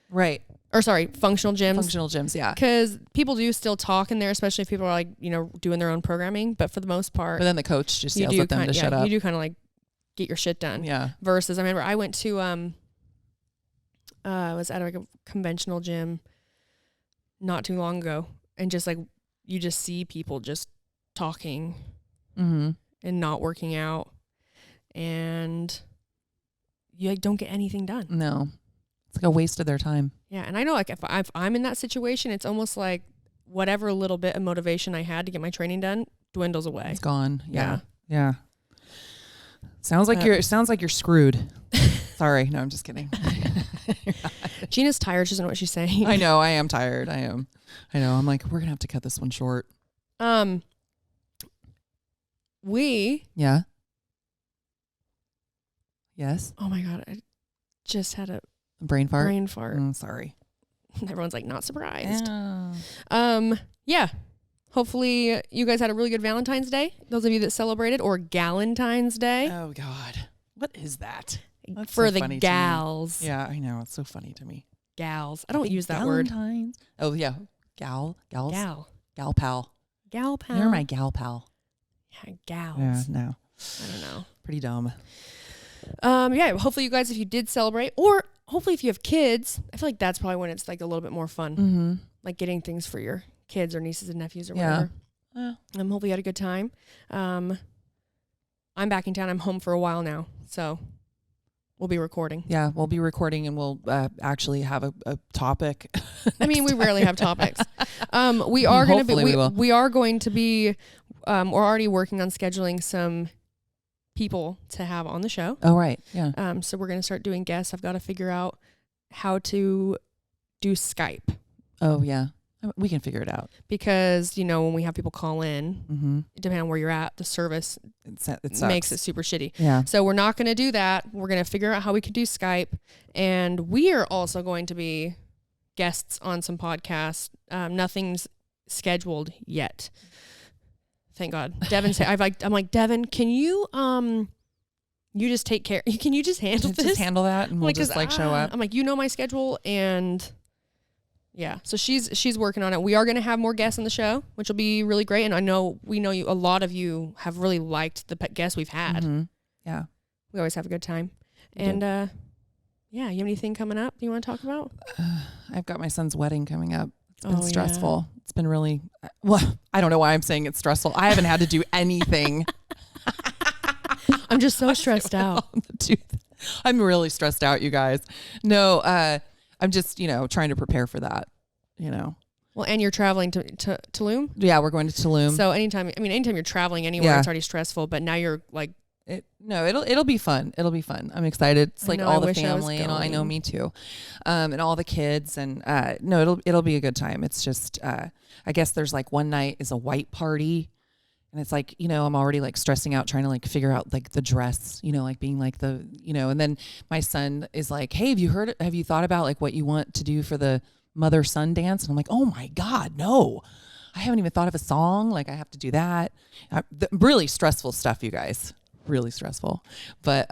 Speaker 2: Right.
Speaker 1: Or, sorry, functional gyms.
Speaker 2: Functional gyms, yeah.
Speaker 1: Because people do still talk in there, especially if people are, like, doing their own programming. But for the most part...
Speaker 2: But then the coach just yells at them to shut up.
Speaker 1: You do kind of, like, get your shit done.
Speaker 2: Yeah.
Speaker 1: Versus, I remember I went to... I was at, like, a conventional gym not too long ago. And just, like, you just see people just talking and not working out. And... you like don't get anything done.
Speaker 2: No, it's like a waste of their time.
Speaker 1: Yeah, and I know like if I'm in that situation, it's almost like whatever little bit of motivation I had to get my training done dwindles away.
Speaker 2: It's gone. Yeah. Sounds like you're screwed. Sorry, no, I'm just kidding.
Speaker 1: Gina's tired. She doesn't know what she's saying.
Speaker 2: I know. I am tired. I know. I'm like, we're gonna have to cut this one short. Yeah. Yes.
Speaker 1: Oh my God. I just had a
Speaker 2: brain fart.
Speaker 1: Sorry. Everyone's like not surprised.
Speaker 2: Yeah.
Speaker 1: Yeah. Hopefully you guys had a really good Valentine's Day. Those of you that celebrated, or Galentine's Day.
Speaker 2: Oh God. What is that? That's
Speaker 1: for
Speaker 2: so
Speaker 1: the gals.
Speaker 2: Yeah, I know. It's so funny to me.
Speaker 1: Gals. I don't use that word.
Speaker 2: Oh yeah. Gals. Gal pal.
Speaker 1: Gal pal.
Speaker 2: You're my gal pal.
Speaker 1: Yeah, gals.
Speaker 2: Yeah, no.
Speaker 1: I don't know.
Speaker 2: Pretty dumb.
Speaker 1: Yeah, hopefully you guys, if you did celebrate, or hopefully if you have kids, I feel like that's probably when it's like a little bit more fun.
Speaker 2: Mm-hmm.
Speaker 1: Like getting things for your kids or nieces and nephews or whatever. Hopefully you had a good time. I'm back in town. I'm home for a while now, so we'll be recording.
Speaker 2: Yeah, we'll be recording, and we'll actually have a topic.
Speaker 1: I mean, we rarely have topics. We are going to be. We are going to be. We're already working on scheduling some people to have on the show.
Speaker 2: Oh, right. Yeah.
Speaker 1: So we're going to start doing guests. I've got to figure out how to do Skype.
Speaker 2: Oh, yeah. We can figure it out.
Speaker 1: Because, when we have people call in, depending on where you're at, the service
Speaker 2: it
Speaker 1: makes it super shitty.
Speaker 2: Yeah.
Speaker 1: So we're not going to do that. We're going to figure out how we can do Skype. And we are also going to be guests on some podcasts. Nothing's scheduled yet. Thank God. Devin said, I'm like, Devin, can you you just take care? Can you just handle this?
Speaker 2: Just handle that, and we'll just show up.
Speaker 1: I'm like, my schedule, and yeah. So she's working on it. We are going to have more guests on the show, which will be really great. And we know a lot of you have really liked the guests we've had.
Speaker 2: Mm-hmm. Yeah.
Speaker 1: We always have a good time. And yeah, you have anything coming up you want to talk about?
Speaker 2: I've got my son's wedding coming up. It's been stressful. Yeah. It's been really, I don't know why I'm saying it's stressful. I haven't had to do anything.
Speaker 1: I'm just so stressed out.
Speaker 2: I'm really stressed out, you guys. No, I'm just, trying to prepare for that,
Speaker 1: Well, and you're traveling to Tulum?
Speaker 2: Yeah, we're going to Tulum.
Speaker 1: So anytime you're traveling anywhere, it's already stressful, but now you're like...
Speaker 2: It'll be fun. It'll be fun. I'm excited. It's like all the family and all. I know, me too. And all the kids and it'll be a good time. It's just I guess there's like one night is a white party, and it's like, I'm already like stressing out trying to like figure out like the dress, like being like the, and then my son is like, "Hey, have you thought about like what you want to do for the mother-son dance?" And I'm like, "Oh my God, no. I haven't even thought of a song. Like I have to do that." Really stressful stuff, you guys. Really stressful. But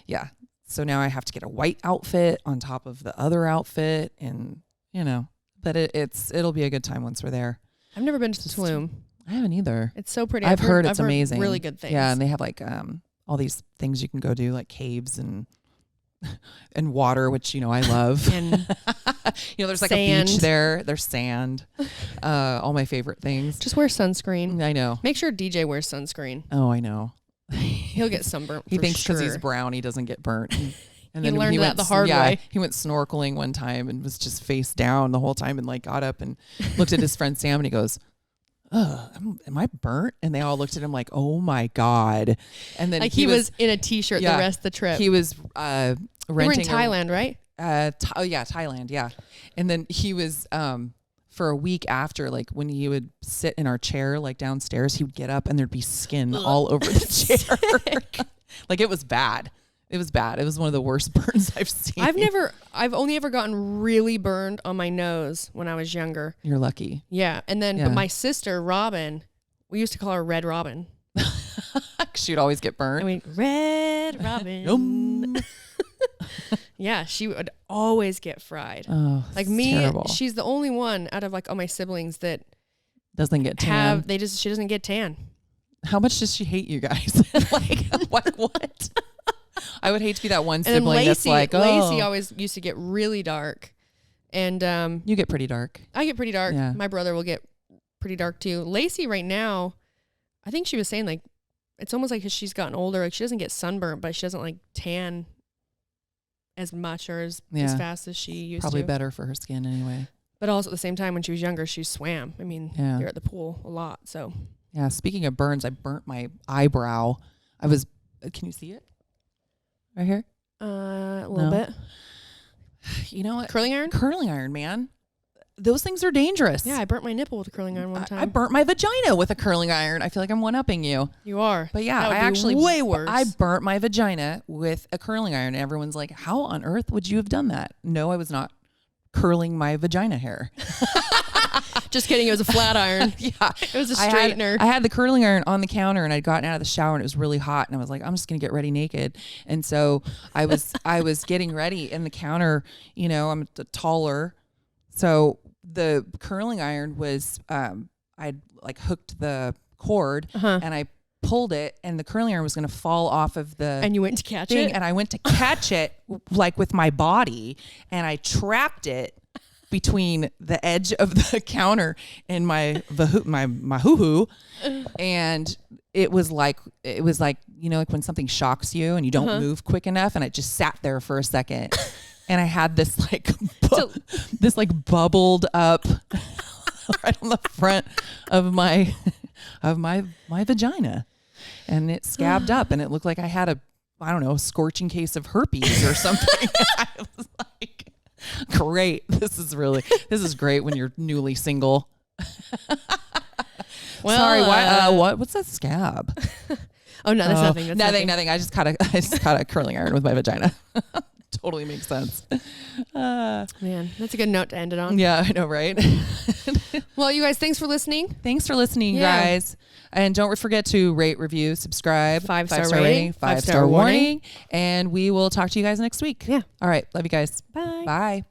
Speaker 2: yeah. So now I have to get a white outfit on top of the other outfit, and but it'll be a good time once we're there.
Speaker 1: I've never been to Tulum.
Speaker 2: I haven't either.
Speaker 1: It's so pretty.
Speaker 2: I've heard it's amazing.
Speaker 1: Really good things.
Speaker 2: Yeah, and they have like all these things you can go do, like caves and water, which I love.
Speaker 1: And
Speaker 2: there's like
Speaker 1: sand.
Speaker 2: a beach there. There's sand. All my favorite things.
Speaker 1: Just wear sunscreen.
Speaker 2: I know.
Speaker 1: Make sure DJ wears sunscreen.
Speaker 2: Oh, I know.
Speaker 1: He'll get sunburnt.
Speaker 2: He thinks because
Speaker 1: sure.
Speaker 2: he's brown, he doesn't get burnt. And
Speaker 1: he learned that the hard way.
Speaker 2: He went snorkeling one time and was just face down the whole time, and like got up and looked at his friend Sam, and he goes, am I burnt? And they all looked at him like, "Oh my God!" And then
Speaker 1: like he was in a t-shirt the rest of the trip.
Speaker 2: He was renting.
Speaker 1: You were in Thailand, right?
Speaker 2: Thailand, yeah. And then he was for a week after, like when he would sit in our chair like downstairs, he would get up and there'd be skin all over the chair. Like it was bad. It was bad. It was one of the worst burns I've seen.
Speaker 1: I've only ever gotten really burned on my nose when I was younger.
Speaker 2: You're lucky.
Speaker 1: Yeah. And then, but my sister, Robin, we used to call her Red Robin.
Speaker 2: She'd always get burnt.
Speaker 1: I mean, Red Robin. Yeah, she would always get fried.
Speaker 2: Oh,
Speaker 1: like me,
Speaker 2: terrible.
Speaker 1: She's the only one out of like all my siblings that
Speaker 2: doesn't get tan.
Speaker 1: She doesn't get tan.
Speaker 2: How much does she hate you guys? like what? I would hate to be that one sibling that's like,
Speaker 1: Lacey always used to get really dark. And
Speaker 2: you get pretty dark.
Speaker 1: I get pretty dark.
Speaker 2: Yeah.
Speaker 1: My brother will get pretty dark too. Lacey right now, I think she was saying like, it's almost like she's gotten older. Like she doesn't get sunburnt, but she doesn't like tan as much or as fast as she used to.
Speaker 2: Probably better for her skin anyway.
Speaker 1: But also at the same time, when she was younger, she swam. I mean, you're at the pool a lot. So
Speaker 2: yeah. Speaking of burns, I burnt my eyebrow. Can you see it? Right here?
Speaker 1: A little bit.
Speaker 2: You know what?
Speaker 1: Curling iron?
Speaker 2: Curling iron, man. Those things are dangerous.
Speaker 1: Yeah, I burnt my nipple with a curling iron one time.
Speaker 2: I burnt my vagina with a curling iron. I feel like I'm one-upping you.
Speaker 1: You are.
Speaker 2: But yeah,
Speaker 1: I actually way worse.
Speaker 2: I burnt my vagina with a curling iron. And everyone's like, how on earth would you have done that? No, I was not curling my vagina hair.
Speaker 1: Just kidding. It was a flat iron.
Speaker 2: Yeah.
Speaker 1: It was a straightener.
Speaker 2: I had the curling iron on the counter, and I'd gotten out of the shower and it was really hot, and I was like, I'm just going to get ready naked. And so I was getting ready, and the counter, I'm taller. So the curling iron was, I'd like hooked the cord and I pulled it, and the curling iron was going to fall off of the
Speaker 1: and you went to catch it,
Speaker 2: and I went to catch it like with my body, and I trapped it between the edge of the counter and my hoo-hoo, and it was like like when something shocks you and you don't move quick enough, and it just sat there for a second, and I had this like bubbled up right on the front of my vagina, and it scabbed up, and it looked like I had a scorching case of herpes or something. I was like, great. This is great when you're newly single.
Speaker 1: Well,
Speaker 2: sorry, what's that scab?
Speaker 1: Oh no, that's nothing. That's
Speaker 2: nothing. I just caught a curling iron with my vagina. Totally makes sense.
Speaker 1: Man, that's a good note to end it on.
Speaker 2: Yeah, I know, right?
Speaker 1: Well, you guys, thanks for listening.
Speaker 2: Thanks for listening, guys. And don't forget to rate, review, subscribe.
Speaker 1: 5-star rating,
Speaker 2: 5-star warning. And we will talk to you guys next week.
Speaker 1: Yeah.
Speaker 2: All right. Love you guys.
Speaker 1: Bye.
Speaker 2: Bye.